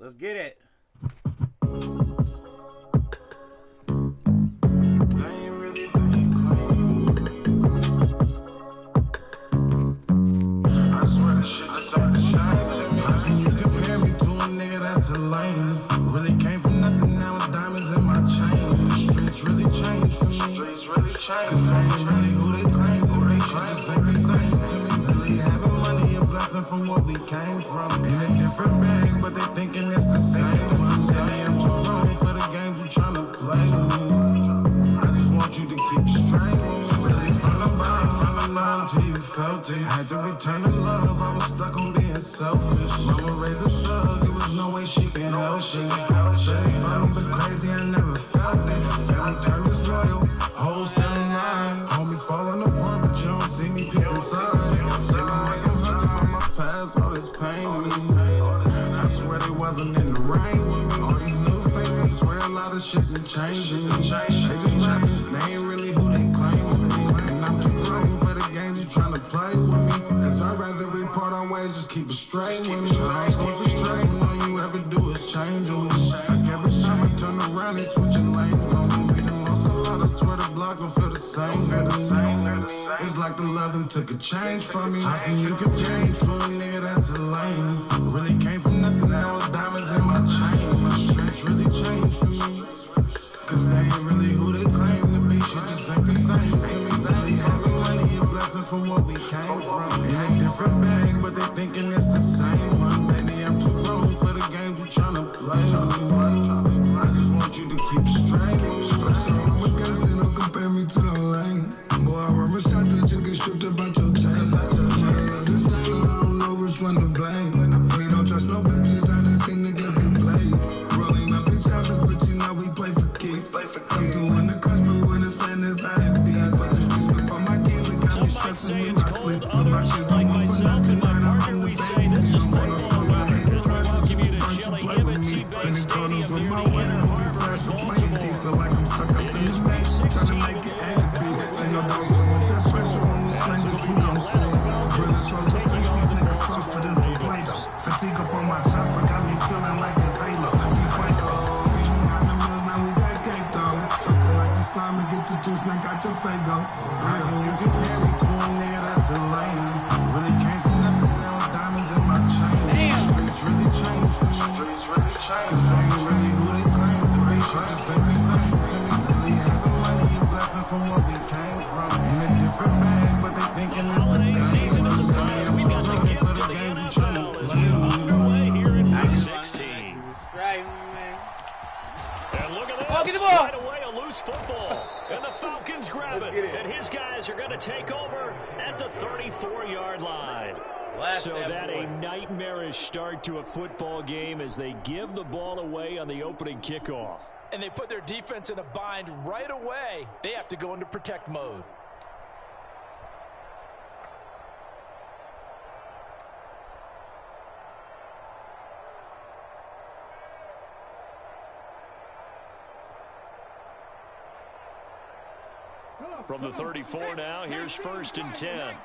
Let's get it. Really came from nothing, now it's diamonds in my chain. Streets really changed for me. Streets really changed. Cause I ain't really who they claim. Who they shit just ain't the same to me. Really having money, a blessing from what we came from. In a different bag, but they thinking it's the same. One day I'm too grown for the games you tryna play with me. I just want you to keep straight with me. Really from the bottom till you felt it. Had to return the love, I was stuck on being selfish. Mama raised a thug, it was no way she can help it. Shit funny but crazy, I never felt it. Family term is loyal, hoes still in line. Homies falling apart, but you don't see me picking sides. Feeling like I'm hunting from my past, all this pain with me. I swear they wasn't in the rain with me. All these new faces, swear a lot of shit been changing me. They just rapping, they ain't really who they claim to be. And I'm too grown for the games you tryna play with me. Cause I'd rather we part our ways, just keep it straight with me. I ain't supposed to stray when all you ever do is change with me. Like every time I turn around, they switching lanes on me. We done lost a lot, I swear the block gon' feel the same. It's like the love them took a change from me. How can you compare me to a nigga that's a lame? Really came from nothing, now it's diamonds in my chain. My streets really changed for me. Cause they ain't really who they claim to be. Shit just ain't the same to me. They having money, a blessing from what we came from. In a different bag, but they thinking it's the same one. Maybe I'm too grown for the games you tryna play. I just want you to keep straight. I'm a gangster, don't compare me to the lane. Boy, I remember shots that you get stripped about your chain. This ain't I don't know which one to blame. We don't trust no bitches, I done seen niggas get played. Rolling up in choppers, but you know we play for keeps. I'm doing the clutch, but when it's fan, it's IFB. But the streets before my kids, they got me stressing with my clip. Others, like myself and my partner, we say this is football weather as we welcome you to Chili M&T Bank Stadium near the Inner Harbor in Baltimore. It is week 16 of the NFL school as the Atlanta Falcons taking on the Baltimore Ravens. I think up on my top, I got me feeling like it's Halo. We fight though, we behind the mills, now we got cake though. Talking like the slime and get the juice, now got your Fago. You can hear me to a nigga that's a lame. Really came from nothing, now it's diamonds in my chain. Damn. Streets really changed for me. Streets really changed. They ain't really who they claim to be. Shit just ain't the same to me. Really having money, a blessing from what we came from. In a different bag, but they thinking it's Holiday the same. season is upon us. We've got the gift of the NFL as we are underway here in week 16. Right, man. And look at this. Oh, get the ball. Right away, a loose football. And the Falcons grab it. And his guys are going to take over at the 34-yard line. So that a nightmarish start to a football game as they give the ball away on the opening kickoff. And they put their defense in a bind right away. They have to go into protect mode. From the 34 now, here's 1st and 10.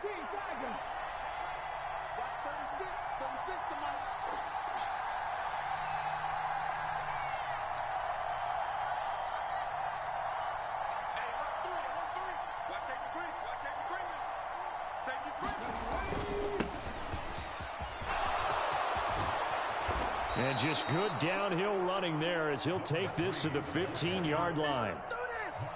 And just good downhill running there as he'll take this to the 15-yard line.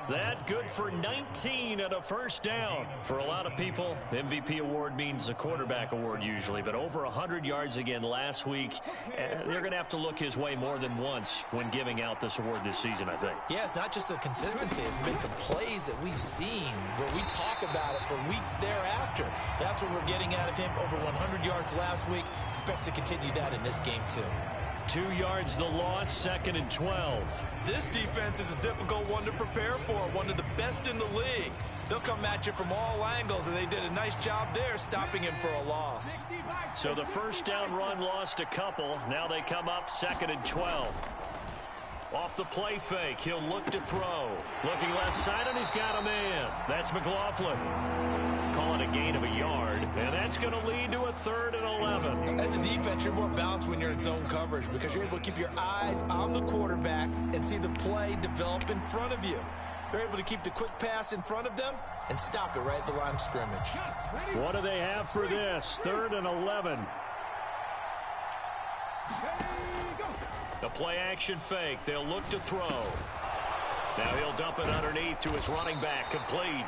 That good for 19 and a first down. For a lot of people, MVP award means a quarterback award usually, but over 100 yards again last week. They're going to have to look his way more than once when giving out this award this season, I think. Yeah, it's not just the consistency. It's been some plays that we've seen where we talk about it for weeks thereafter. That's what we're getting out of him. Over 100 yards last week. Expects to continue that in this game, too. 2 yards the loss, 2nd and 12. This defense is a difficult one to prepare for, one of the best in the league. They'll come at you from all angles, and they did a nice job there stopping him for a loss. So the first down run lost a couple. Now they come up 2nd and 12. Off the play fake, he'll look to throw. Looking left side, and he's got a man. That's McLaughlin. Calling a gain of a yard, and that's going to lead to a 3rd and 11. As a defense, you're more balanced when you're in zone coverage because you're able to keep your eyes on the quarterback and see the play develop in front of you. They're able to keep the quick pass in front of them and stop it right at the line of scrimmage. What do they have for this? 3rd and 11. The play-action fake. They'll look to throw. Now he'll dump it underneath to his running back. Complete.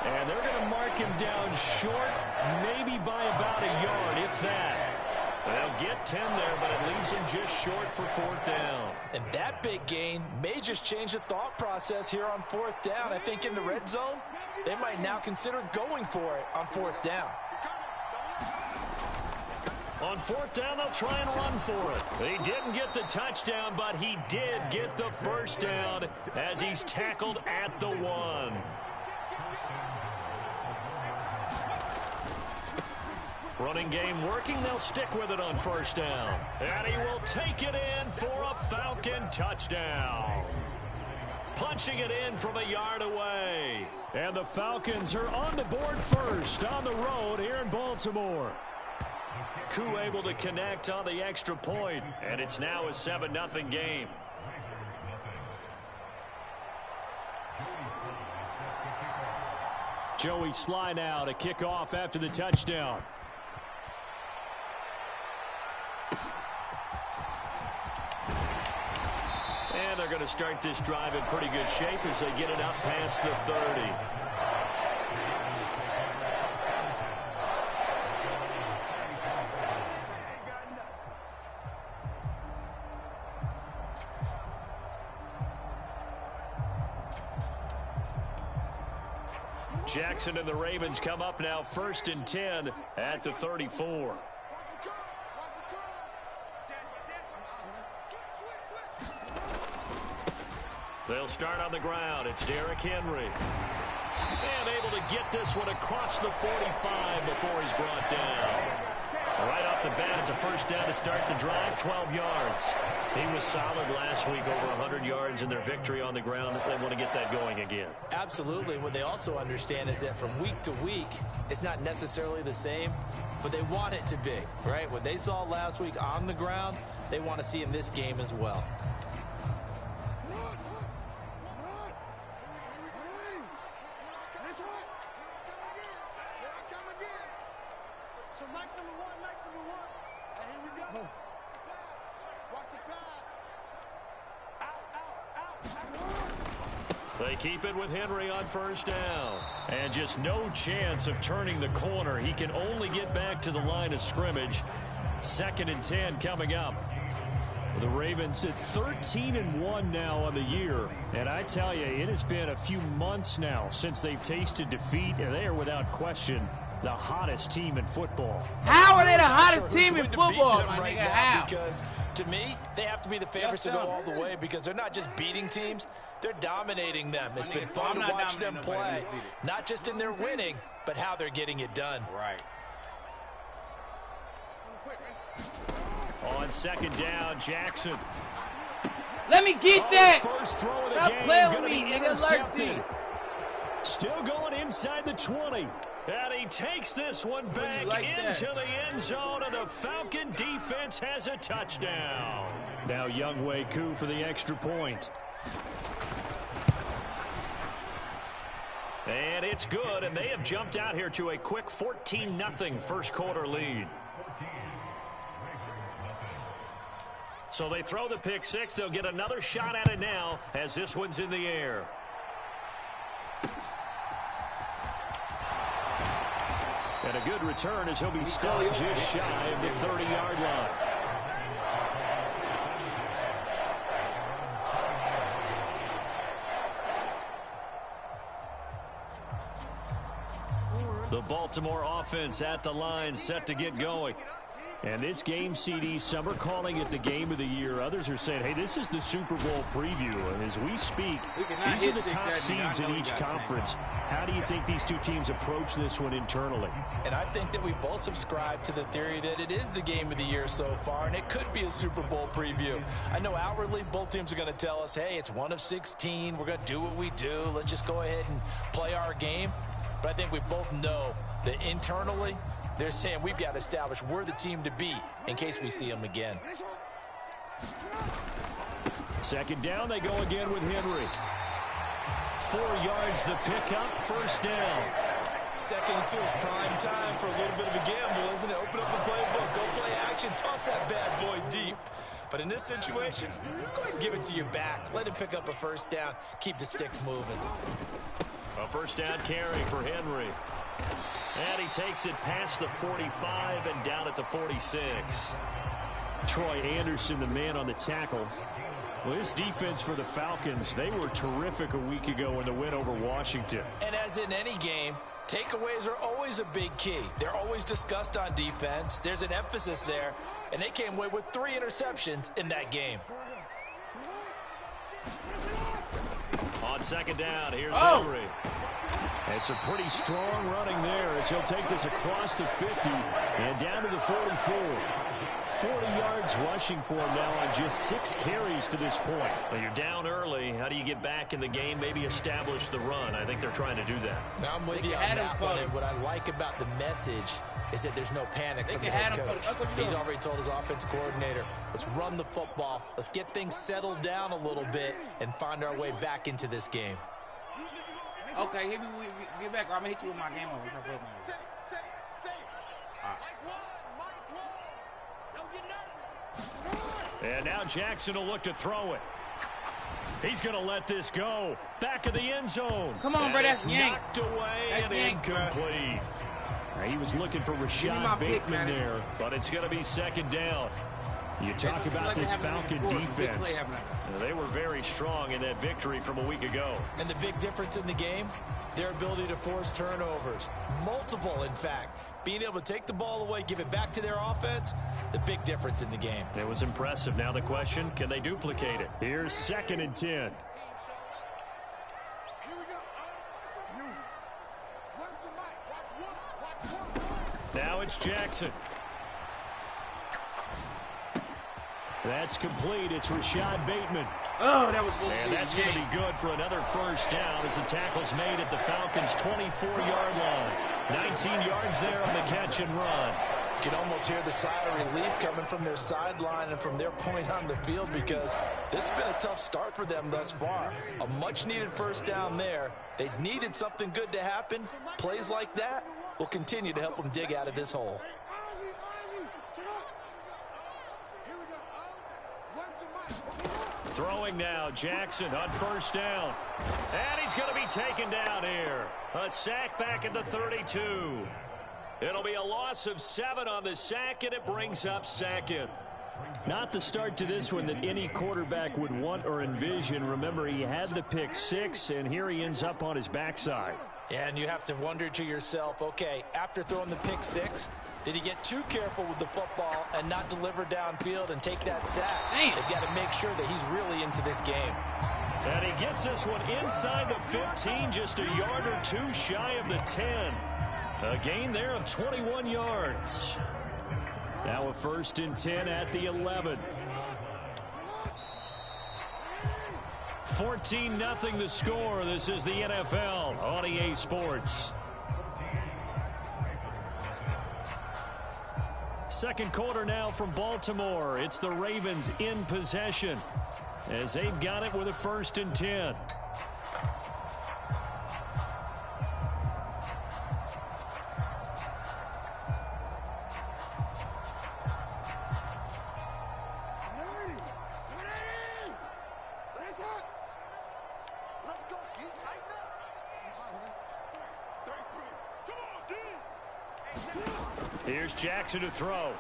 And they're going to mark him down short, maybe by about a yard, if that. They'll get 10 there, but it leaves him just short for 4th down. And that big gain may just change the thought process here on 4th down. I think in the red zone, they might now consider going for it on 4th down. On 4th down, they'll try and run for it. He didn't get the touchdown, but he did get the 1st down as he's tackled at the 1. Running game working. They'll stick with it on 1st down. And he will take it in for a Falcon touchdown. Punching it in from a yard away. And the Falcons are on the board first on the road here in Baltimore. Koo able to connect on the extra point, and it's now a 7-0 game. Joey Sly now to kick off after the touchdown. And they're going to start this drive in pretty good shape as they get it up past the 30. Jackson and the Ravens come up now 1st and 10 at the 34. They'll start on the ground. It's Derrick Henry. And able to get this one across the 45 before he's brought down. Right off the bat, it's a 1st down to start the drive, 12 yards. He was solid last week, over 100 yards in their victory on the ground. They want to get that going again. Absolutely. What they also understand is that from week to week, it's not necessarily the same, but they want it to be, right? What they saw last week on the ground, they want to see in this game as well. They keep it with Henry on 1st down. And just no chance of turning the corner. He can only get back to the line of scrimmage. 2nd and 10 coming up. The Ravens at 13-1 now on the year. And I tell you, it has been a few months now since they've tasted defeat. And they are without question the hottest team in football. How are they the hottest team in football, my right nigga? now? How? Because to me, they have to be the favorites to go all the way because they're not just beating teams, they're dominating them. It's been fun to watch them play, not just in their winning, but how they're getting it done. Right. On 2nd down, Jackson. Let me get that. First throw of the Stop game, playing gonna with me, be nigga. intercepted. Still going inside the 20. And he takes this one back into the end zone, and the Falcon defense has a touchdown. Now Younghoe Koo for the extra point. And it's good, and they have jumped out here to a quick 14-0 first quarter lead. So they throw the pick six. They'll get another shot at it now as this one's in the air. And a good return as he'll be stopped just shy of the 30-yard line. The Baltimore offense at the line, set to get going. And this game, CD, some are calling it the game of the year. Others are saying, hey, this is the Super Bowl preview. And as we speak, these are the top seeds in each conference. How do you think these two teams approach this one internally? And I think that we both subscribe to the theory that it is the game of the year so far, and it could be a Super Bowl preview. I know outwardly both teams are going to tell us, hey, it's 1 of 16. We're going to do what we do. Let's just go ahead and play our game. But I think we both know that internally, they're saying we've got to establish we're the team to beat in case we see them again. Second down, they go again with Henry. 4 yards the pickup, first down. 2nd and 2 is prime time for a little bit of a gamble, isn't it? Open up the playbook, go play action, toss that bad boy deep. But in this situation, go ahead and give it to your back. Let him pick up a first down. Keep the sticks moving. A first down carry for Henry. And he takes it past the 45 and down at the 46. Troy Anderson, the man on the tackle. Well, this defense for the Falcons, they were terrific a week ago in the win over Washington. And as in any game, takeaways are always a big key. They're always discussed on defense. There's an emphasis there, and they came away with 3 interceptions in that game. On second down, here's Henry. It's a pretty strong running there as he'll take this across the 50 and down to the 44. 40 yards rushing for him now on just 6 carries to this point. Well, you're down early. How do you get back in the game, maybe establish the run? I think they're trying to do that. Now I'm with you on that one, and what I like about the message is that there's no panic from the head coach. He's already told his offensive coordinator, let's run the football, let's get things settled down a little bit and find our way back into this game. Okay, get back, or I'm going to hit you with my game over. And now Jackson will look to throw it. He's going to let this go. Back of the end zone. Come on, bro, that's yank. Knocked away that's and yank, incomplete. He was looking for Rashad Bateman there, but it's going to be second down. You talk about this Falcon defense. They were very strong in that victory from a week ago. And the big difference in the game, their ability to force turnovers. Multiple, in fact. Being able to take the ball away, give it back to their offense, the big difference in the game. It was impressive. Now the question, can they duplicate it? Here's 2nd and 10. Now it's Jackson. That's complete. It's Rashad Bateman. Oh, that was good. And that's going to be good for another first down as the tackle's made at the Falcons' 24-yard line. 19 yards there on the catch and run. You can almost hear the sigh of relief coming from their sideline and from their point on the field because this has been a tough start for them thus far. A much-needed first down there. They needed something good to happen. Plays like that will continue to help them dig out of this hole. Throwing now, Jackson on first down. And he's going to be taken down here. A sack back at the 32. It'll be a loss of 7 on the sack, and it brings up 2nd. Not the start to this one that any quarterback would want or envision. Remember, he had the pick 6, and here he ends up on his backside. Yeah, and you have to wonder to yourself, okay, after throwing the pick 6, did he get too careful with the football and not deliver downfield and take that sack? Damn. They've got to make sure that he's really into this game. And he gets this one inside the 15, just a yard or 2 shy of the 10. A gain there of 21 yards. Now a 1st and 10 at the 11. 14-0 the score. This is the NFL on EA Sports. Second quarter now from Baltimore. It's the Ravens in possession as they've got it with a 1st and 10. Here's Jackson to throw.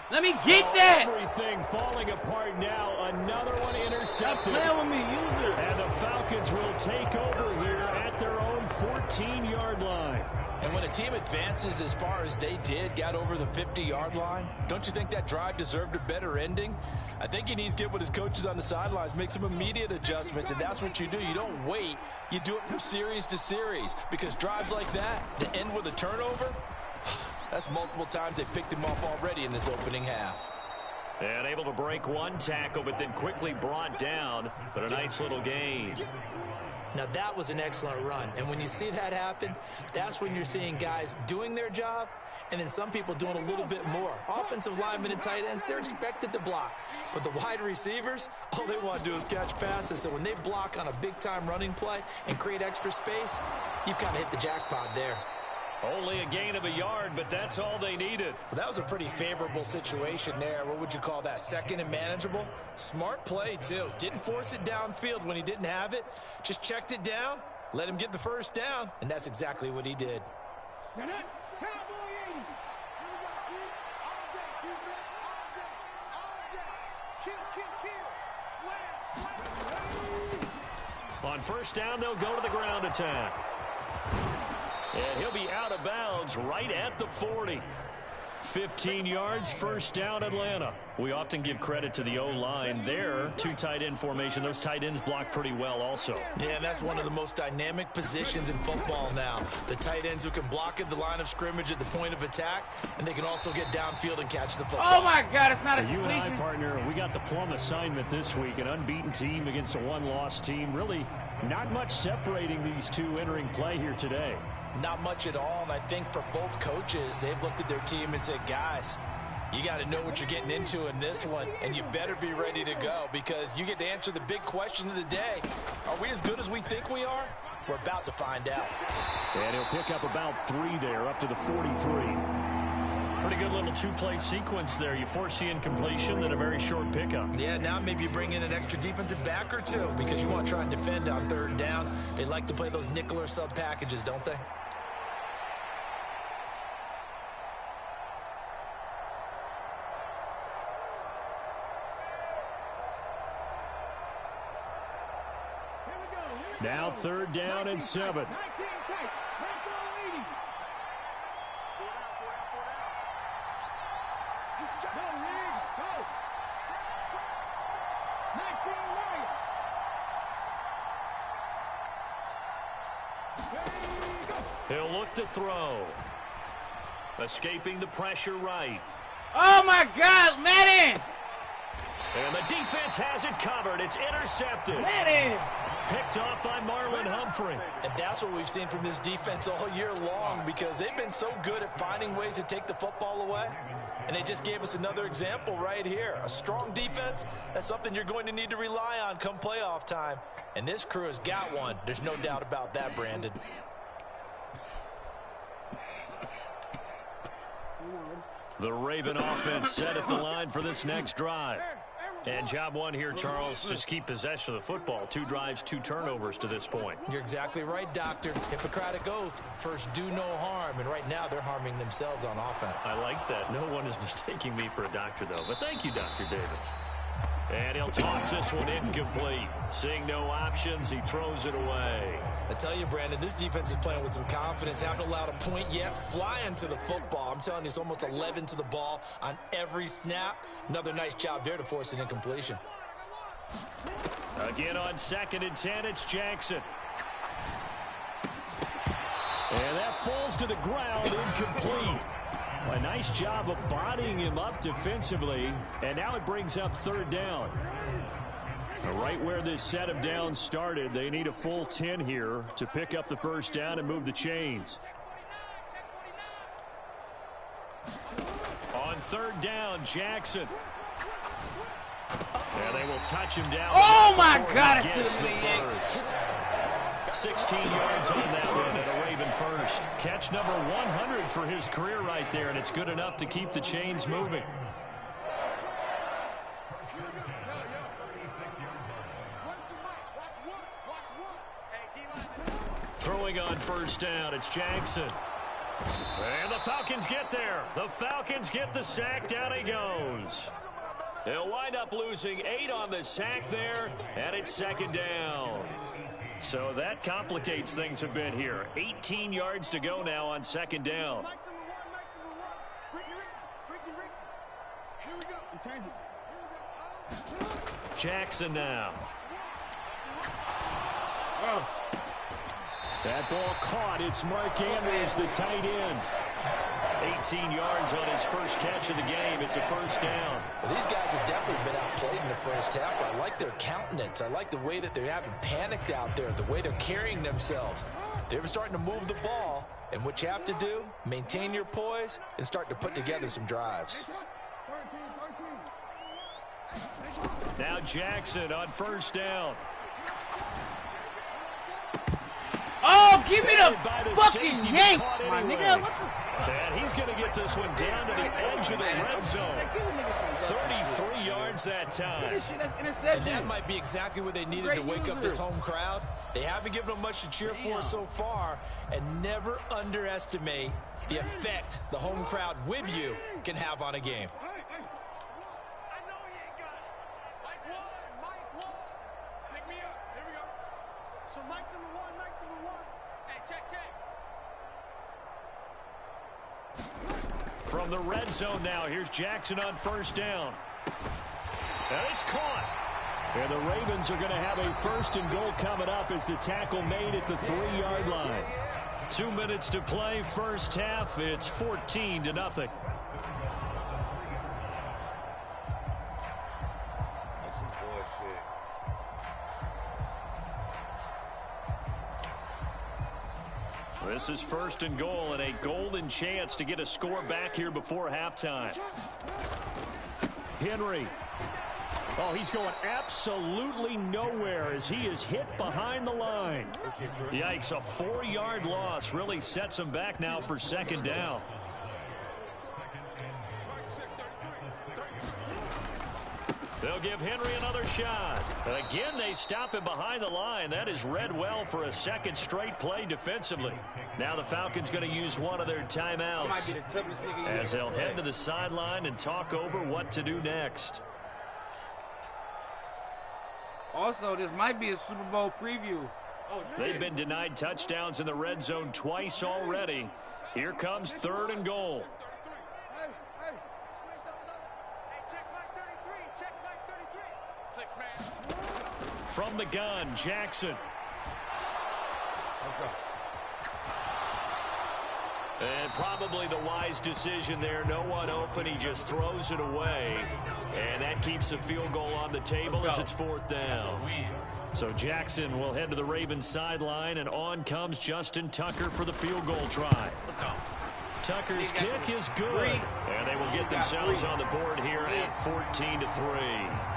Let me get that. Everything falling apart now. Another one intercepted. Stop playing with me, user. And the Falcons will take over here at their own 14-yard line. And when a team advances as far as they did, got over the 50-yard line, don't you think that drive deserved a better ending? I think he needs to get with his coaches on the sidelines, make some immediate adjustments, and that's what you do. You don't wait. You do it from series to series, because drives like that, to end with a turnover, that's multiple times they picked him off already in this opening half. And able to break one tackle, but then quickly brought down, but a nice little gain. Now, that was an excellent run, and when you see that happen, that's when you're seeing guys doing their job, and then some people doing a little bit more. Offensive linemen and tight ends, they're expected to block. But the wide receivers, all they want to do is catch passes. So when they block on a big-time running play and create extra space, you've kind of hit the jackpot there. Only a gain of a yard, but that's all they needed. Well, that was a pretty favorable situation there. What would you call that? Second and manageable? Smart play, too. Didn't force it downfield when he didn't have it. Just checked it down, let him get the first down, and that's exactly what he did. On first down, they'll go to the ground attack. And he'll be out of bounds right at the 40. 15 yards, first down, Atlanta. We often give credit to the O-line there. Two tight end formation. Those tight ends block pretty well also. Yeah, and that's one of the most dynamic positions in football now. The tight ends who can block at the line of scrimmage at the point of attack, and they can also get downfield and catch the football. Oh, my God, it's not a You and I, completion. partner, we got the plum assignment this week. An unbeaten team against a one-loss team. Really not much separating these two entering play here today. Not much at all, and I think for both coaches, they've looked at their team and said, guys, you got to know what you're getting into in this one, and you better be ready to go, because you get to answer the big question of the day. Are we as good as we think we are? We're about to find out. And he'll pick up about 3 there, up to the 43. Pretty good little two-play sequence there. You force the incompletion, then a very short pickup. Yeah, now maybe you bring in an extra defensive back or two, because you want to try and defend on third down. They like to play those nickel or sub packages, don't they? Now third down and 7. He'll look to throw. Escaping the pressure right. Oh, my God, Madden! And the defense has it covered. It's intercepted. Madden! Picked off by Marlon Humphrey. And that's what we've seen from this defense all year long, because they've been so good at finding ways to take the football away. And they just gave us another example right here. A strong defense, that's something you're going to need to rely on come playoff time. And this crew has got one. There's no doubt about that, Brandon. The Raven offense set at the line for this next drive. And job one here, Charles, just keep possession of the football. 2 drives, 2 turnovers to this point. You're exactly right, Doctor. Hippocratic oath. First, do no harm. And right now, they're harming themselves on offense. I like that. No one is mistaking me for a doctor, though. But thank you, Dr. Davis. And he'll toss this one incomplete. Seeing no options, he throws it away. I tell you, Brandon, this defense is playing with some confidence. Haven't allowed a point yet. Flying to the football. I'm telling you, it's almost 11 to the ball on every snap. Another nice job there to force an incompletion. Again on 2nd and 10, it's Jackson. And that falls to the ground, incomplete. A nice job of bodying him up defensively. And now it brings up third down. Right where this set of downs started, they need a full 10 here to pick up the first down and move the chains. On third down, Jackson. And they will touch him down. Oh, my before God, he it gets could the be first. 16 yards on that one and a Raven first. Catch number 100 for his career right there, and it's good enough to keep the chains moving. Throwing on first down, it's Jackson. And the Falcons get there. The Falcons get the sack. Down he goes. They'll wind up losing 8 on the sack there, and it's second down. So that complicates things a bit here. 18 yards to go now on second down. Jackson now. Oh. That ball caught. It's Mark Andrews, the tight end. 18 yards on his first catch of the game. It's a first down. Well, these guys have definitely been outplayed in the first half. I like their countenance. I like the way that they haven't panicked out there, the way they're carrying themselves. They're starting to move the ball, and what you have to do, maintain your poise and start to put together some drives. Now Jackson on first down. Oh, give me the fucking yank, my nigga. What the? And he's going to get this one down to the edge of the red zone. 33 yards that time. And that might be exactly what they needed to wake up this home crowd. They haven't given them much to cheer for so far. And never underestimate the effect the home crowd with you can have on a game. From the red zone now, here's Jackson on first down. And it's caught. And the Ravens are going to have a first and goal coming up as the tackle made at the 3-yard line. 2 minutes to play, first half. It's 14-0. That's some bullshit. This is first and goal and a golden chance to get a score back here before halftime. Henry. Oh, he's going absolutely nowhere as he is hit behind the line. Yikes, a 4-yard loss really sets him back now for second down. They'll give Henry another shot. And again, they stop him behind the line. That is read well for a second straight play defensively. Now the Falcons going to use one of their timeouts as they'll head to the sideline and talk over what to do next. Also, this might be a Super Bowl preview. They've been denied touchdowns in the red zone twice already. Here comes third and goal. From the gun, Jackson. And probably the wise decision there. No one open. He just throws it away. And that keeps the field goal on the table as it's fourth down. So Jackson will head to the Ravens sideline, and on comes Justin Tucker for the field goal try. Tucker's kick is good. And they will get themselves on the board here at 14-3.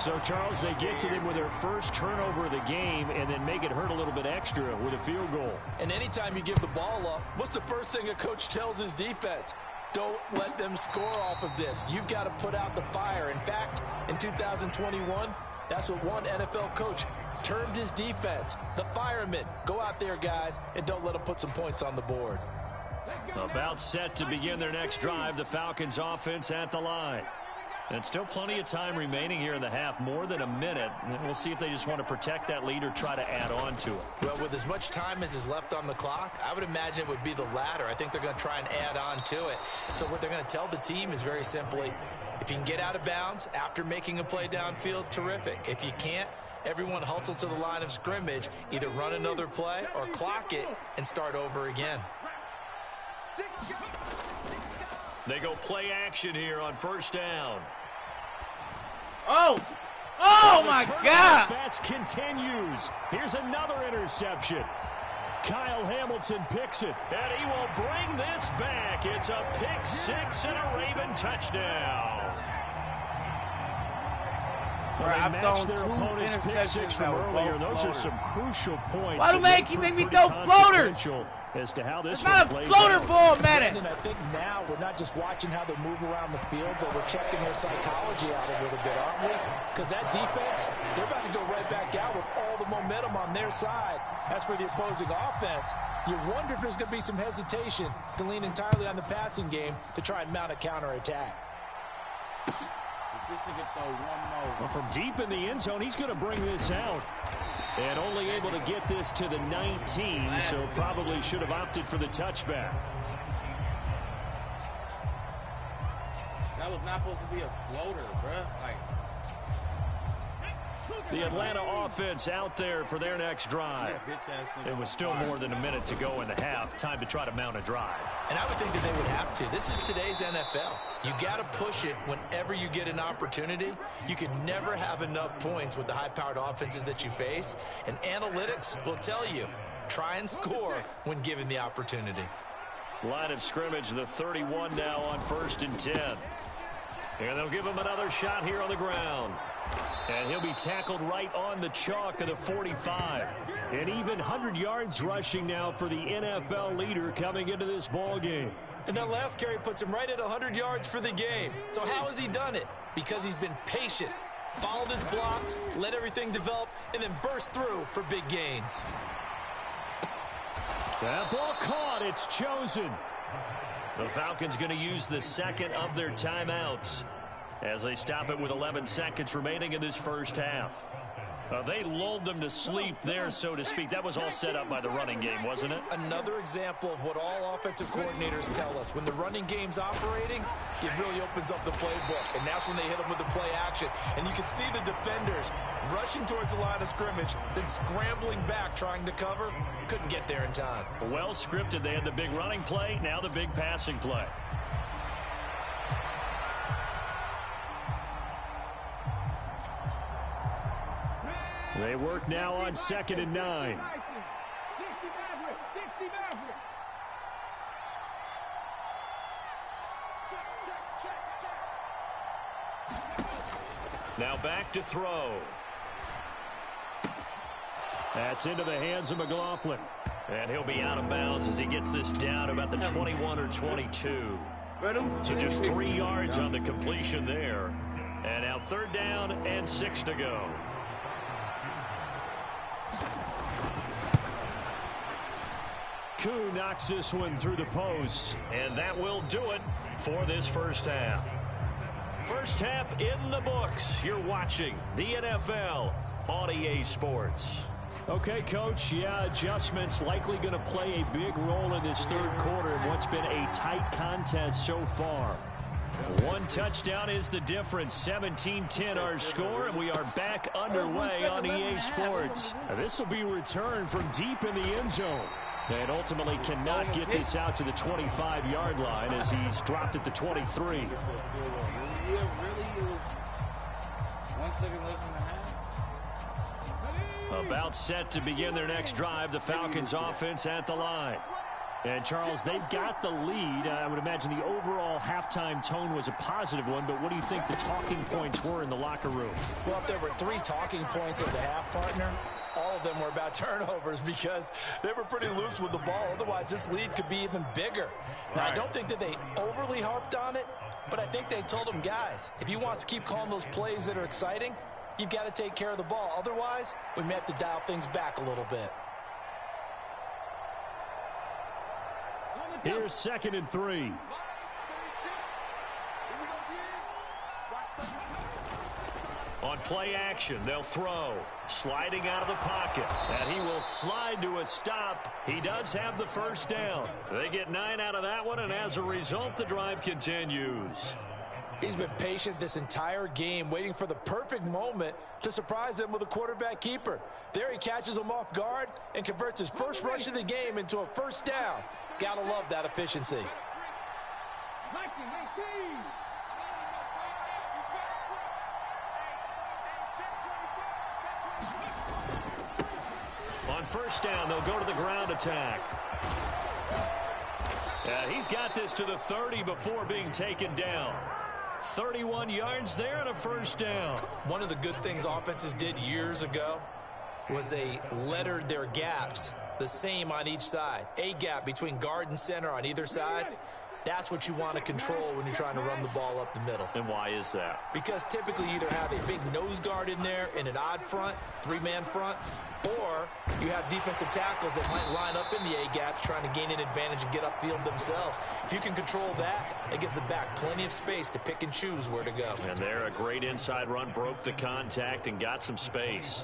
So, Charles, they get to them with their first turnover of the game and then make it hurt a little bit extra with a field goal. And anytime you give the ball up, what's the first thing a coach tells his defense? Don't let them score off of this. You've got to put out the fire. In fact, in 2021, that's what one NFL coach termed his defense. The firemen. Go out there, guys, and don't let them put some points on the board. About set to begin their next drive, the Falcons offense at the line. And still plenty of time remaining here in the half, more than a minute. And we'll see if they just want to protect that lead or try to add on to it. Well, with as much time as is left on the clock, I would imagine it would be the latter. I think they're going to try and add on to it. So what they're going to tell the team is very simply, if you can get out of bounds after making a play downfield, terrific. If you can't, everyone hustle to the line of scrimmage, either run another play or clock it and start over again. They go play action here on first down. Oh my God! Fest continues. Here's another interception. Kyle Hamilton picks it, and he will bring this back. It's a pick six and a Raven touchdown. Well, they matched their opponent's pick six from earlier. Those are some crucial points. Why do you make me throw floaters? As to how this it's not a floater ball, man. I think now we're not just watching how they move around the field, but we're checking their psychology out a little bit, aren't we? Because that defense, they're about to go right back out with all the momentum on their side. As for the opposing offense, you wonder if there's going to be some hesitation to lean entirely on the passing game to try and mount a counterattack. Well, from deep in the end zone, he's going to bring this out. And only able to get this to the 19, so probably should have opted for the touchback. That was not supposed to be a floater, bruh. The Atlanta offense out there for their next drive. It was still more than a minute to go in the half. Time to try to mount a drive. And I would think that they would have to. This is today's NFL. You got to push it whenever you get an opportunity. You can never have enough points with the high-powered offenses that you face. And analytics will tell you, try and score when given the opportunity. Line of scrimmage, the 31 now on 1st and 10. And they'll give him another shot here on the ground. And he'll be tackled right on the chalk of the 45. And even 100 yards rushing now for the NFL leader coming into this ball game. And that last carry puts him right at 100 yards for the game. So how has he done it? Because he's been patient, followed his blocks, let everything develop, and then burst through for big gains. That ball caught. It's chosen. The Falcons going to use the second of their timeouts as they stop it with 11 seconds remaining in this first half. They lulled them to sleep there, so to speak. That was all set up by the running game, wasn't it? Another example of what all offensive coordinators tell us. When the running game's operating, it really opens up the playbook. And that's when they hit them with the play action. And you can see the defenders rushing towards the line of scrimmage, then scrambling back, trying to cover. Couldn't get there in time. Well scripted. They had the big running play, now the big passing play. They work now on 2nd and 9. Now back to throw. That's into the hands of McLaughlin. And he'll be out of bounds as he gets this down about the 21 or 22. So just 3 yards on the completion there. And now 3rd down and 6 to go. Koo knocks this one through the post, and that will do it for this first half. First half in the books. You're watching the NFL on EA Sports. Okay, Coach, yeah, adjustments likely going to play a big role in this 3rd quarter in what's been a tight contest so far. 1 touchdown is the difference. 17-10 our score, and we are back underway on EA Sports. This will be returned from deep in the end zone. And ultimately cannot get this out to the 25-yard line as he's dropped at the 23. About set to begin their next drive, the Falcons offense at the line. And, Charles, they've got the lead. I would imagine the overall halftime tone was a positive one, but what do you think the talking points were in the locker room? Well, if there were 3 talking points at the half, partner, all of them were about turnovers because they were pretty loose with the ball. Otherwise, this lead could be even bigger. Now, I don't think that they overly harped on it, but I think they told them, guys, if you want to keep calling those plays that are exciting, you've got to take care of the ball. Otherwise, we may have to dial things back a little bit. Here's 2nd and 3. On play action, they'll throw. Sliding out of the pocket. And he will slide to a stop. He does have the first down. They get 9 out of that one, and as a result, the drive continues. He's been patient this entire game, waiting for the perfect moment to surprise them with a quarterback keeper. There he catches him off guard and converts his first rush of the game into a first down. Gotta love that efficiency. On first down, they'll go to the ground attack. He's got this to the 30 before being taken down. 31 yards there and a first down. One of the good things offenses did years ago was they lettered their gaps the same on each side. A gap between guard and center on either side. That's what you want to control when you're trying to run the ball up the middle. And why is that? Because typically you either have a big nose guard in there in an odd front, 3-man front, or you have defensive tackles that might line up in the A-gaps trying to gain an advantage and get upfield themselves. If you can control that, it gives the back plenty of space to pick and choose where to go. And there, a great inside run, broke the contact and got some space.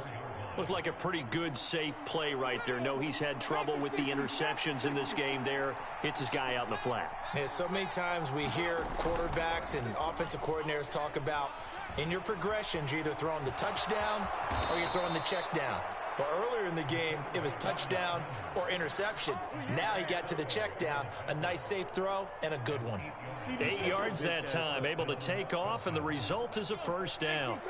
Looked like a pretty good, safe play right there. No, he's had trouble with the interceptions in this game there. Hits his guy out in the flat. Yeah, so many times we hear quarterbacks and offensive coordinators talk about in your progressions, you're either throwing the touchdown or you're throwing the check down. But earlier in the game, it was touchdown or interception. Now he got to the check down, a nice safe throw, and a good one. 8 yards that time, able to take off, and the result is a first down.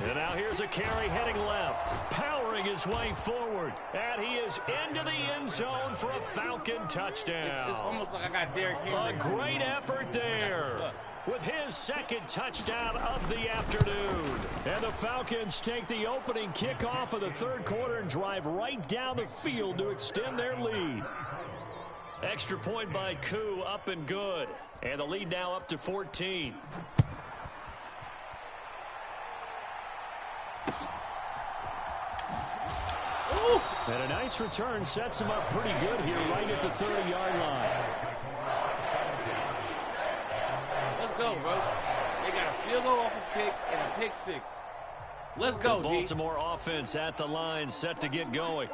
And now here's a carry heading left, powering his way forward. And he is into the end zone for a Falcon touchdown. It's almost like I got Derrick Henry. A great effort there with his second touchdown of the afternoon. And the Falcons take the opening kickoff of the third quarter and drive right down the field to extend their lead. Extra point by Koo, up and good. And the lead now up to 14. And a nice return sets him up pretty good here right at the 30-yard line. Let's go, bro. They got a field goal off a pick and a pick six. Let's go, the Baltimore offense at the line, set to get going.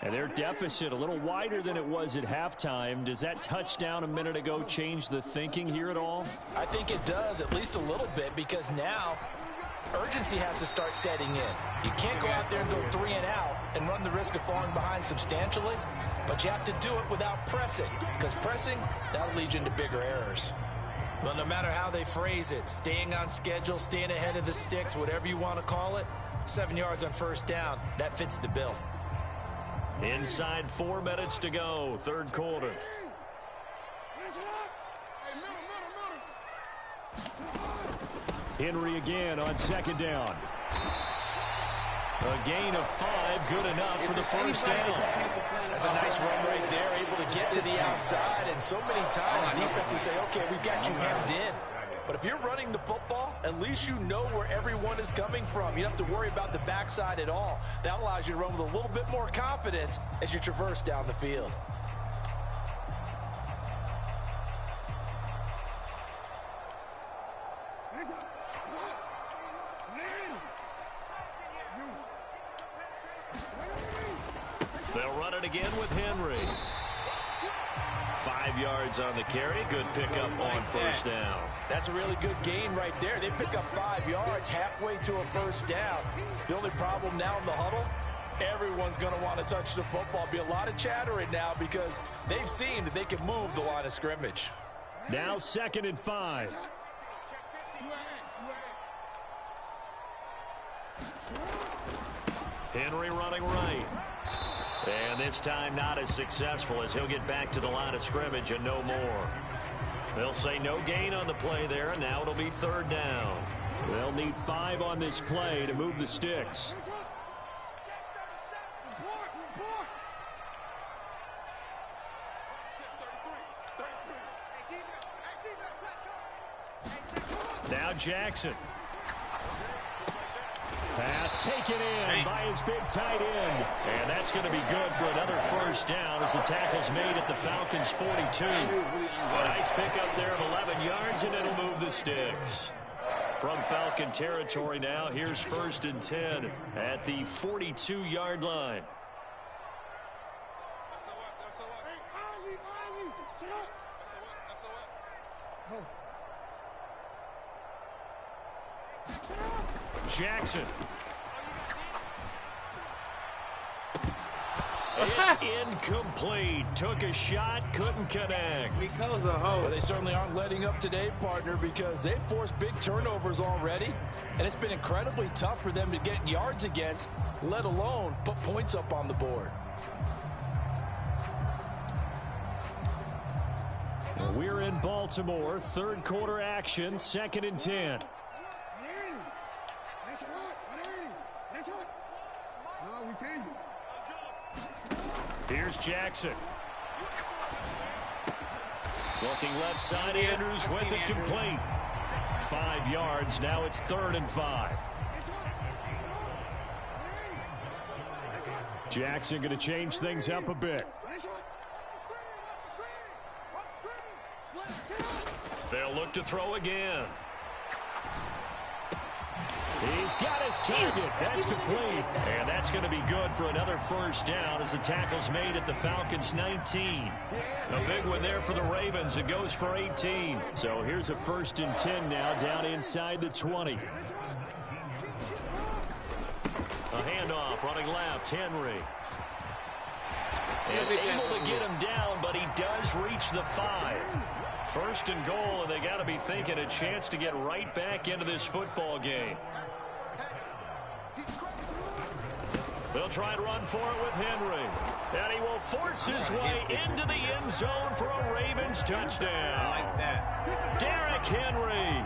And their deficit a little wider than it was at halftime. Does that touchdown a minute ago change the thinking here at all? I think it does, at least a little bit, because now urgency has to start setting in. You can't go out there and go 3 and out and run the risk of falling behind substantially, but you have to do it without pressing, because pressing, that'll lead you into bigger errors. Well, no matter how they phrase it, staying on schedule, staying ahead of the sticks, whatever you want to call it, 7 yards on first down, that fits the bill. Inside 4 minutes to go, third quarter. Henry again on second down. A gain of 5, good enough for the first down. That's a nice run right there, able to get to the outside, and so many times defenses say, okay, we've got you hemmed in. But if you're running the football, at least you know where everyone is coming from. You don't have to worry about the backside at all. That allows you to run with a little bit more confidence as you traverse down the field. They'll run it again with Henry. 5 yards on the carry. Good pickup on first down. That's a really good gain right there. They pick up 5 yards halfway to a first down. The only problem now in the huddle, everyone's going to want to touch the football. Be a lot of chattering now because they've seen that they can move the line of scrimmage. Now 2nd and 5. Henry running right. And this time not as successful as he'll get back to the line of scrimmage and no more. They'll say no gain on the play there, and now it'll be third down. They'll need 5 on this play to move the sticks. Now Jackson. Pass taken in by his big tight end. And that's going to be good for another first down as the tackle's made at the Falcons' 42. A nice pickup there of 11 yards, and it'll move the sticks. From Falcon territory now, here's 1st and 10 at the 42-yard line. Jackson. It's incomplete. Took a shot, couldn't connect. Well, they certainly aren't letting up today, partner, because they've forced big turnovers already, and it's been incredibly tough for them to get yards against, let alone put points up on the board. Well, we're in Baltimore. Third quarter action, 2nd and 10. Here's Jackson. Looking left side, Andrews with it complete. 5 yards, now it's 3rd and 5. Jackson going to change things up a bit. They'll look to throw again. He's got his target. That's complete. And that's going to be good for another first down as the tackle's made at the Falcons' 19. A big one there for the Ravens. It goes for 18. So here's a 1st and 10 now down inside the 20. A handoff running left. Henry. And able to get him down, but he does reach the 5. 1st and goal, and they got to be thinking a chance to get right back into this football game. They'll try and run for it with Henry. And he will force his way into the end zone for a Ravens touchdown. I like that. Derrick Henry,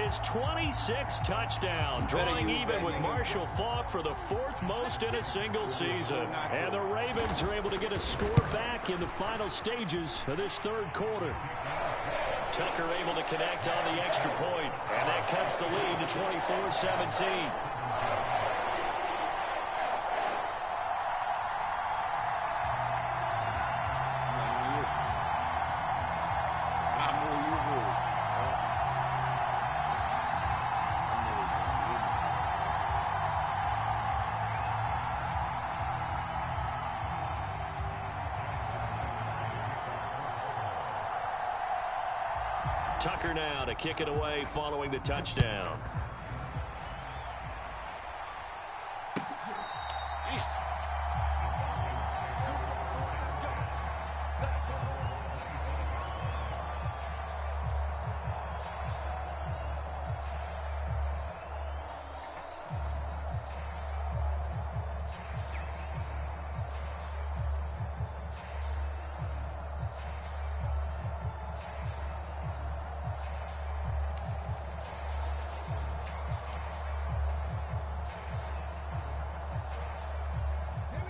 his 26th touchdown, drawing even with Marshall Faulk for the 4th most in a single season. And the Ravens are able to get a score back in the final stages of this 3rd quarter. Tucker able to connect on the extra point, and that cuts the lead to 24-17. Tucker now to kick it away following the touchdown.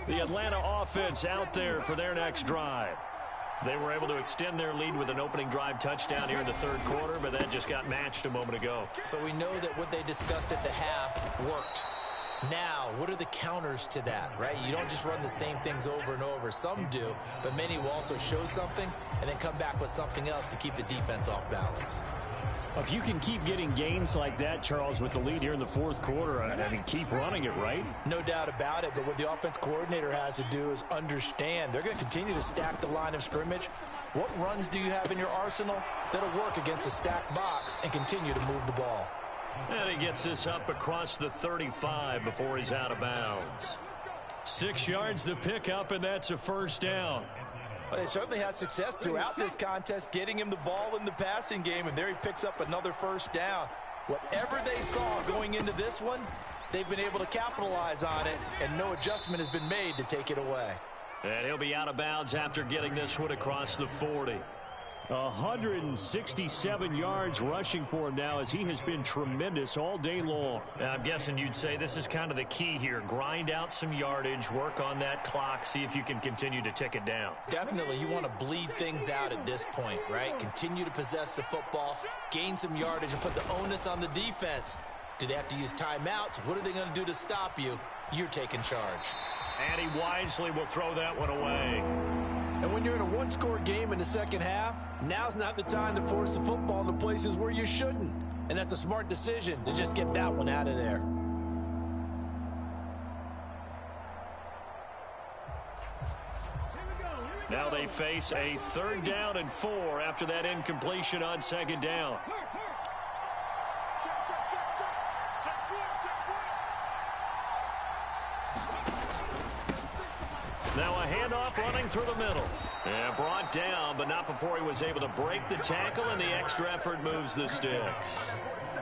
The Atlanta offense out there for their next drive. They were able to extend their lead with an opening drive touchdown here in the 3rd quarter, but that just got matched a moment ago. So we know that what they discussed at the half worked. Now, what are the counters to that, right? You don't just run the same things over and over. Some do, but many will also show something and then come back with something else to keep the defense off balance. If you can keep getting gains like that, Charles, with the lead here in the 4th quarter, I mean, keep running it, right? No doubt about it, but what the offense coordinator has to do is understand. They're going to continue to stack the line of scrimmage. What runs do you have in your arsenal that'll work against a stacked box and continue to move the ball? And he gets this up across the 35 before he's out of bounds. 6 yards the pickup, and that's a 1st down. Well, they certainly had success throughout this contest, getting him the ball in the passing game, and there he picks up another 1st down. Whatever they saw going into this one, they've been able to capitalize on it, and no adjustment has been made to take it away. And he'll be out of bounds after getting this one across the 40. 167 yards rushing for him now as he has been tremendous all day long. I'm guessing you'd say this is kind of the key here. Grind out some yardage, work on that clock, see if you can continue to tick it down. Definitely, you want to bleed things out at this point, right? Continue to possess the football, gain some yardage, and put the onus on the defense. Do they have to use timeouts? What are they going to do to stop you? You're taking charge. And he wisely will throw that one away. And when you're in a one-score game in the 2nd half, now's not the time to force the football in the places where you shouldn't. And that's a smart decision to just get that one out of there. Now they face a 3rd down and 4 after that incompletion on 2nd down. Now a handoff running through the middle. And brought down, but not before he was able to break the tackle, and the extra effort moves the sticks.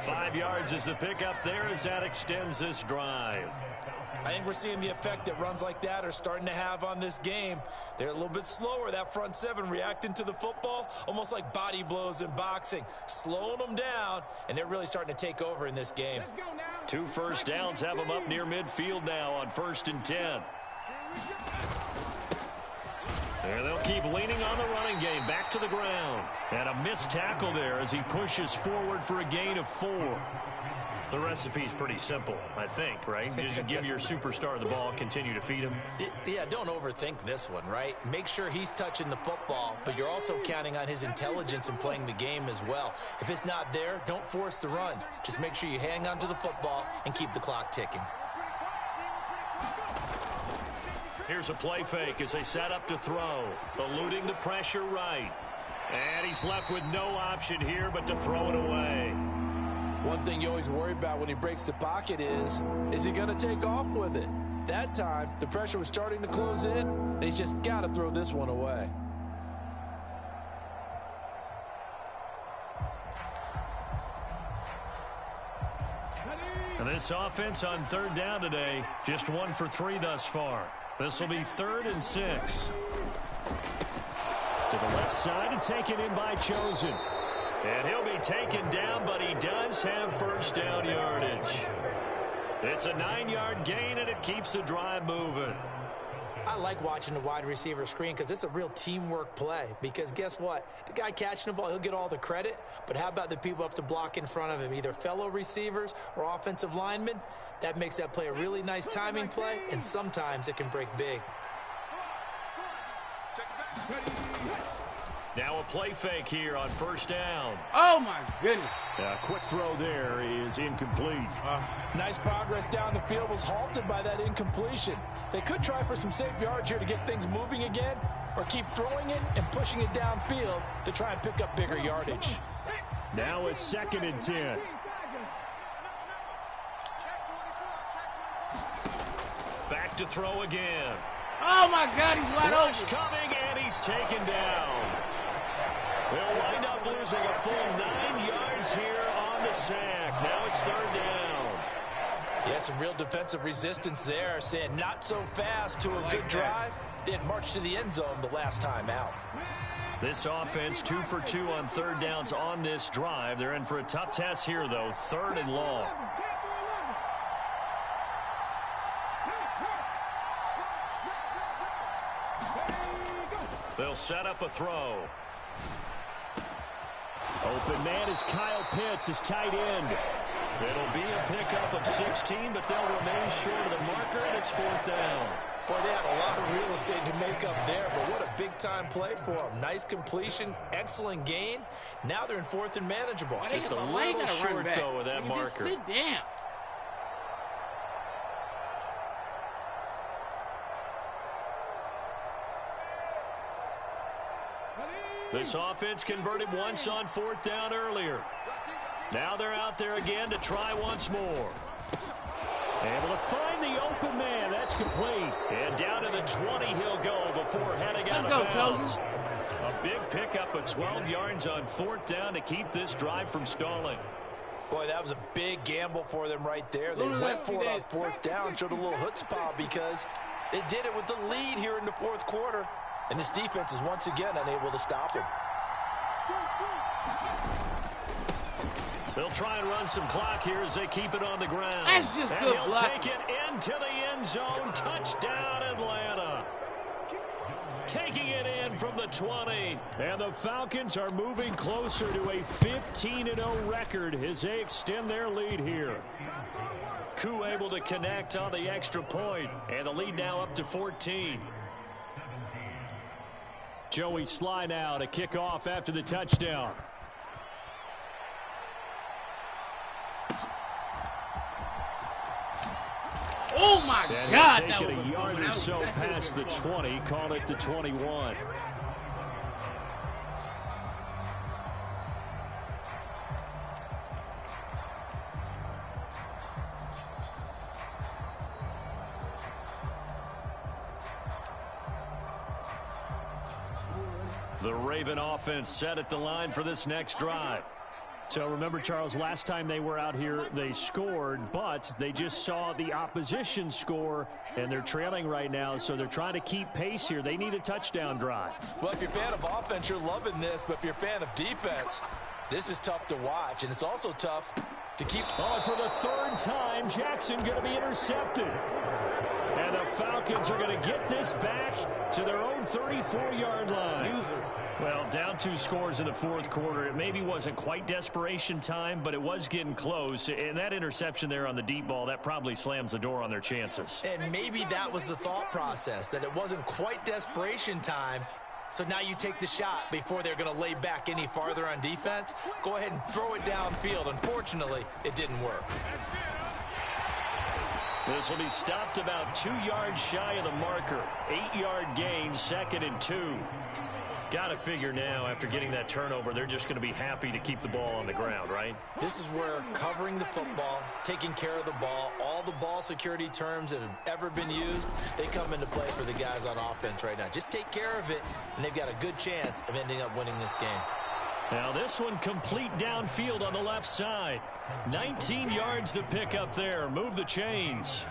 5 yards is the pickup there as that extends this drive. I think we're seeing the effect that runs like that are starting to have on this game. They're a little bit slower, that front 7 reacting to the football, almost like body blows in boxing, slowing them down, and they're really starting to take over in this game. 2 first downs have them up near midfield now on 1st and 10. And they'll keep leaning on the running game, back to the ground. And a missed tackle there as he pushes forward for a gain of 4. The recipe's pretty simple, I think, right? Just give your superstar the ball, continue to feed him. Yeah, don't overthink this one, right? Make sure he's touching the football, but you're also counting on his intelligence in playing the game as well. If it's not there, don't force the run. Just make sure you hang on to the football and keep the clock ticking. Here's a play fake as they set up to throw, eluding the pressure right. And he's left with no option here but to throw it away. One thing you always worry about when he breaks the pocket is he going to take off with it? That time, the pressure was starting to close in, and he's just got to throw this one away. And this offense on third down today, just 1 for 3 thus far. This will be 3rd and 6. To the left side and taken in by Chosen. And he'll be taken down, but he does have first down yardage. It's a 9-yard gain, and it keeps the drive moving. I like watching the wide receiver screen because it's a real teamwork play. Because guess what? The guy catching the ball, he'll get all the credit. But how about the people who have to block in front of him, either fellow receivers or offensive linemen? That makes that play a really nice timing play, and sometimes it can break big. Now a play fake here on first down. Oh, my goodness. A quick throw there is incomplete. Nice progress down the field was halted by that incompletion. They could try for some safe yards here to get things moving again, or keep throwing it and pushing it downfield to try and pick up bigger yardage. Now a 2nd and 10. Back to throw again. Oh, my God, he's wide Rush open. coming, and he's taken down. They'll wind up losing a full 9 yards here on the sack. Now it's 3rd down. Yeah, some real defensive resistance there, saying not so fast to a good drive. They had marched to the end zone the last time out. This offense 2 for 2 on 3rd downs on this drive. They're in for a tough test here, though, 3rd and long. They'll set up a throw. Open man is Kyle Pitts, his tight end. It'll be a pickup of 16, but they'll remain short of the marker, and it's 4th down. Boy, they had a lot of real estate to make up there, but what a big-time play for them. Nice completion, excellent gain. Now they're in 4th and manageable. Just a little short, though, of that marker. Just sit down. This offense converted once on 4th down earlier. Now they're out there again to try once more. Able to find the open man. That's complete. And down to the 20 he'll go before heading out of bounds. A big pickup of 12 yards on 4th down to keep this drive from stalling. Boy, that was a big gamble for them right there. They went for it on 4th down, showed a little chutzpah because they did it with the lead here in the 4th quarter. And this defense is once again unable to stop him. They'll try and run some clock here as they keep it on the ground. That's just and good he'll blocking. take it into the end zone. Touchdown, Atlanta. Taking it in from the 20. And the Falcons are moving closer to a 15-0 record as they extend their lead here. Koo able to connect on the extra point, and the lead now up to 14. Joey Sly now to kick off after the touchdown. Oh, my And God. he'll That take it was a yard or that so was past the 20, call it the 21. The Raven offense set at the line for this next drive. So remember, Charles, last time they were out here, they scored, but they just saw the opposition score, and they're trailing right now, so they're trying to keep pace here. They need a touchdown drive. Well, if you're a fan of offense, you're loving this, but if you're a fan of defense, this is tough to watch, and it's also tough to keep. Oh, and for the 3rd time, Jackson going to be intercepted. And the Falcons are going to get this back to their own 34-yard line. Well, down 2 scores in the fourth quarter. It maybe wasn't quite desperation time, but it was getting close. And that interception there on the deep ball, that probably slams the door on their chances. And maybe that was the thought process, that it wasn't quite desperation time. So now you take the shot before they're going to lay back any farther on defense. Go ahead and throw it downfield. Unfortunately, it didn't work. This will be stopped about 2 yards shy of the marker. 8-yard gain, 2nd and 2. Got to figure now, after getting that turnover, they're just going to be happy to keep the ball on the ground, right? This is where covering the football, taking care of the ball, all the ball security terms that have ever been used, they come into play for the guys on offense right now. Just take care of it, and they've got a good chance of ending up winning this game. Now this one complete downfield on the left side. 19 yards to pick up there. Move the chains.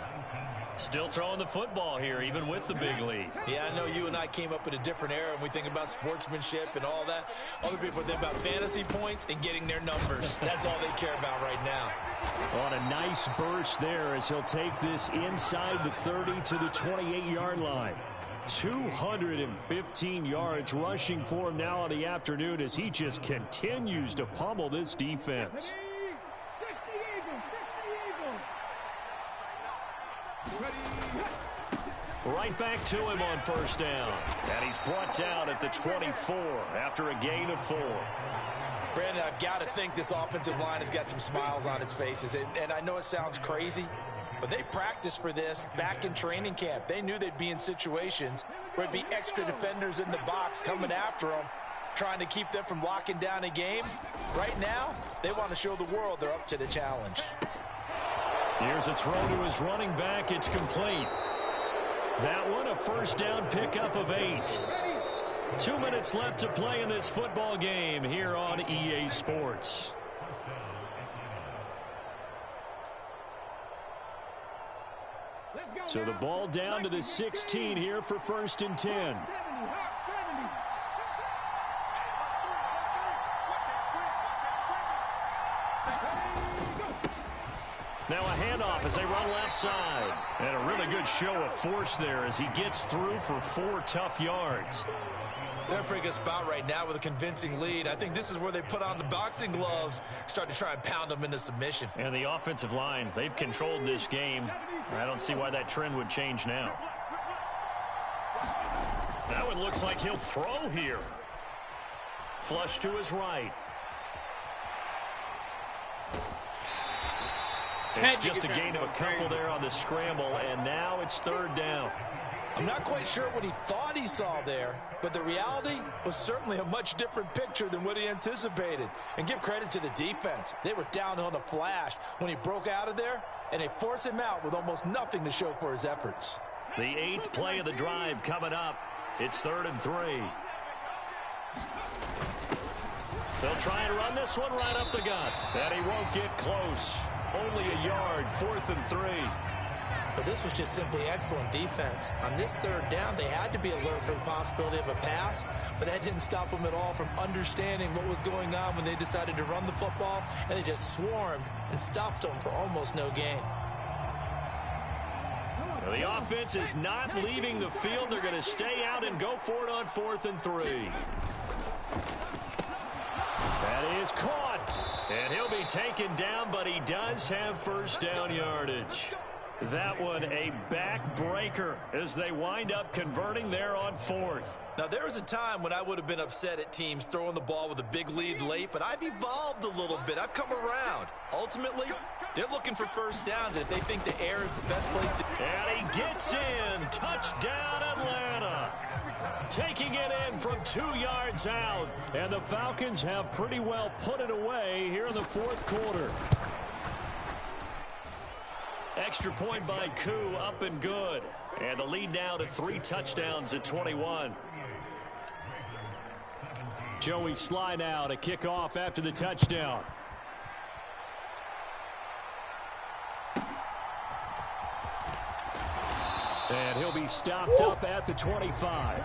Still throwing the football here, even with the big lead. Yeah, I know you and I came up in a different era, and we think about sportsmanship and all that. Other people think about fantasy points and getting their numbers. That's all they care about right now. On a nice burst there as he'll take this inside the 30 to the 28-yard line. 215 yards rushing for him now on the afternoon as he just continues to pummel this defense. Right back to him on first down. And he's brought down at the 24 after a gain of 4. Brandon, I've got to think this offensive line has got some smiles on its faces. And I know it sounds crazy, but they practiced for this back in training camp. They knew they'd be in situations where it'd be extra defenders in the box coming after them, trying to keep them from locking down a game. Right now, they want to show the world they're up to the challenge. Here's a throw to his running back. It's complete. That one, a first down pickup of 8. 2 minutes left to play in this football game here on EA Sports. So the ball down to the 16 here for 1st and 10. Now a handoff as they run left side. And a really good show of force there as he gets through for 4 tough yards. They're in a pretty good spot right now with a convincing lead. I think this is where they put on the boxing gloves, start to try and pound them into submission. And the offensive line, they've controlled this game. I don't see why that trend would change now. That one looks like he'll throw here. Flush to his right. It's just a gain of a couple there on the scramble, and now it's 3rd down. I'm not quite sure what he thought he saw there, but the reality was certainly a much different picture than what he anticipated. And give credit to the defense. They were down on the flash when he broke out of there, and they forced him out with almost nothing to show for his efforts. The 8th play of the drive coming up. It's 3rd and 3. They'll try and run this one right up the gut. And he won't get close. Only a yard, 4th and 3. But this was just simply excellent defense. On this 3rd down, they had to be alert for the possibility of a pass, but that didn't stop them at all from understanding what was going on when they decided to run the football, and they just swarmed and stopped them for almost no gain. Well, the offense is not leaving the field. They're going to stay out and go for it on 4th and 3. That is caught. And he'll be taken down, but he does have first down yardage. That one a backbreaker as they wind up converting there on 4th. Now, there was a time when I would have been upset at teams throwing the ball with a big lead late, but I've evolved a little bit. I've come around. Ultimately, they're looking for first downs, and if they think the air is the best place to... And he gets in. Touchdown, Atlanta. Taking it in from 2 yards out. And the Falcons have pretty well put it away here in the 4th quarter. Extra point by Koo, up and good. And the lead now to 3 touchdowns at 21. Joey Sly now to kick off after the touchdown. And he'll be stopped up at the 25.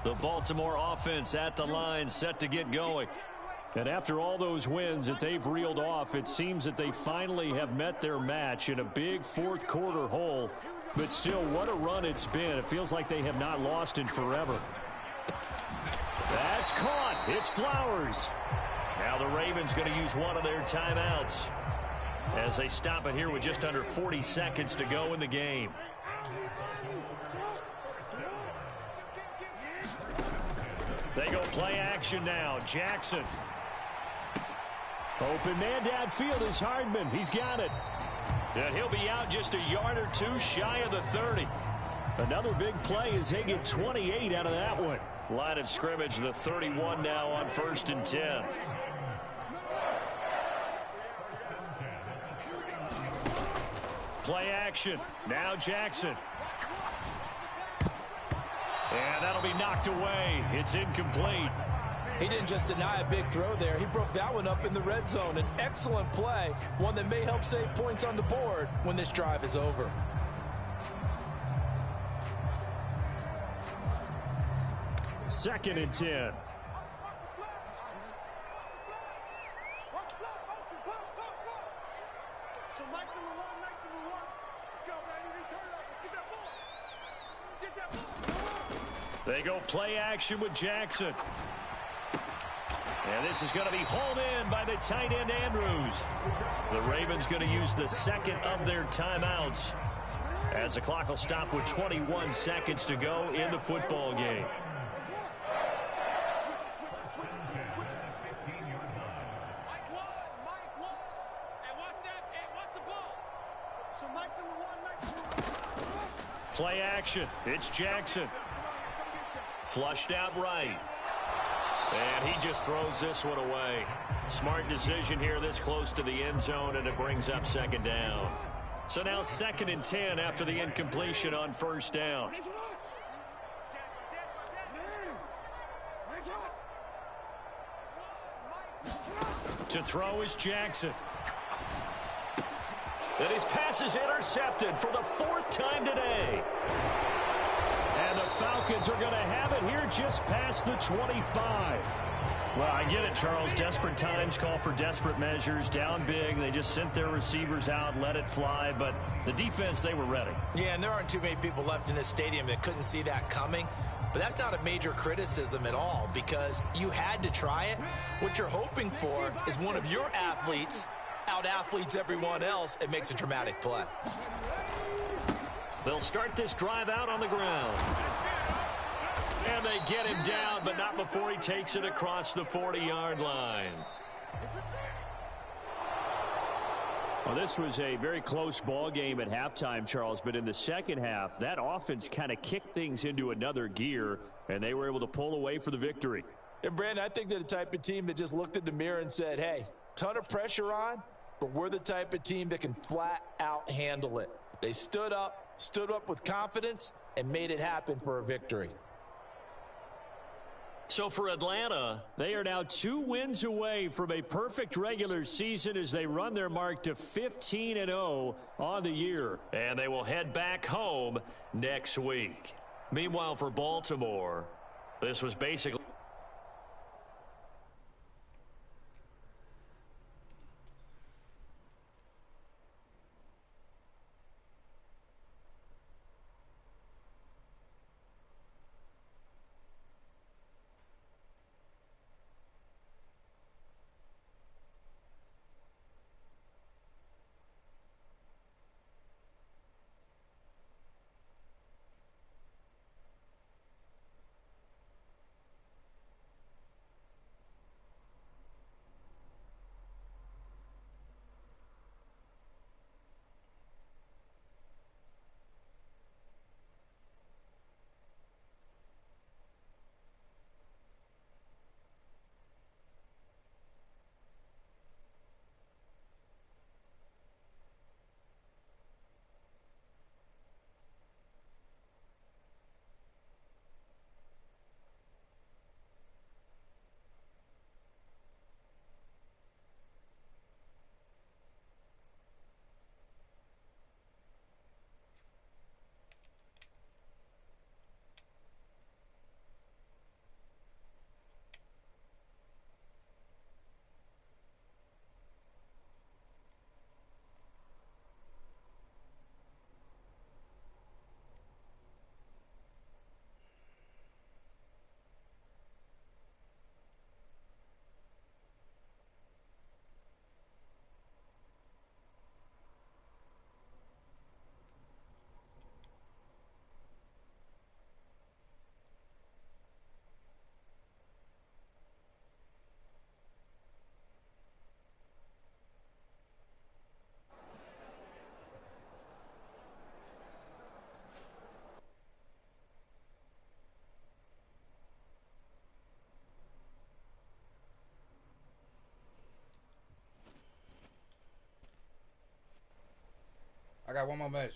The Baltimore offense at the line, set to get going. And after all those wins that they've reeled off, it seems that they finally have met their match in a big fourth quarter hole. But still, what a run it's been. It feels like they have not lost in forever. That's caught. It's Flowers. Now the Ravens going to use one of their timeouts as they stop it here with just under 40 seconds to go in the game. They go play action now. Jackson. Open man downfield is Hardman. He's got it. And he'll be out just a yard or two shy of the 30. Another big play as they get 28 out of that one. Line of scrimmage, the 31 now on 1st and 10. Play action. Now Jackson. And that'll be knocked away. It's incomplete. He didn't just deny a big throw there. He broke that one up in the red zone. An excellent play, one that may help save points on the board when this drive is over. Second and 10. They go play action with Jackson. And this is going to be hauled in by the tight end Andrews. The Ravens going to use the second of their timeouts as the clock will stop with 21 seconds to go in the football game. Play action. It's Jackson. Flushed out right. And he just throws this one away. Smart decision here this close to the end zone, and it brings up second down. So now 2nd and 10 after the incompletion on 1st down. To throw is Jackson. And his pass is intercepted for the 4th time today. And the Falcons are going to have it here just past the 25. Well, I get it, Charles. Desperate times call for desperate measures. Down big. They just sent their receivers out, let it fly. But the defense, they were ready. Yeah, and there aren't too many people left in this stadium that couldn't see that coming. But that's not a major criticism at all because you had to try it. What you're hoping for is one of your athletes out-athletes everyone else and makes a dramatic play. They'll start this drive out on the ground. And they get him down, but not before he takes it across the 40-yard line. Well, this was a very close ball game at halftime, Charles, but in the second half, that offense kind of kicked things into another gear, and they were able to pull away for the victory. And, Brandon, I think they're the type of team that just looked in the mirror and said, hey, ton of pressure on, but we're the type of team that can flat out handle it. They stood up with confidence, and made it happen for a victory. So for Atlanta, they are now 2 wins away from a perfect regular season as they run their mark to 15-0 on the year. And they will head back home next week. Meanwhile, for Baltimore, this was basically I got one more match.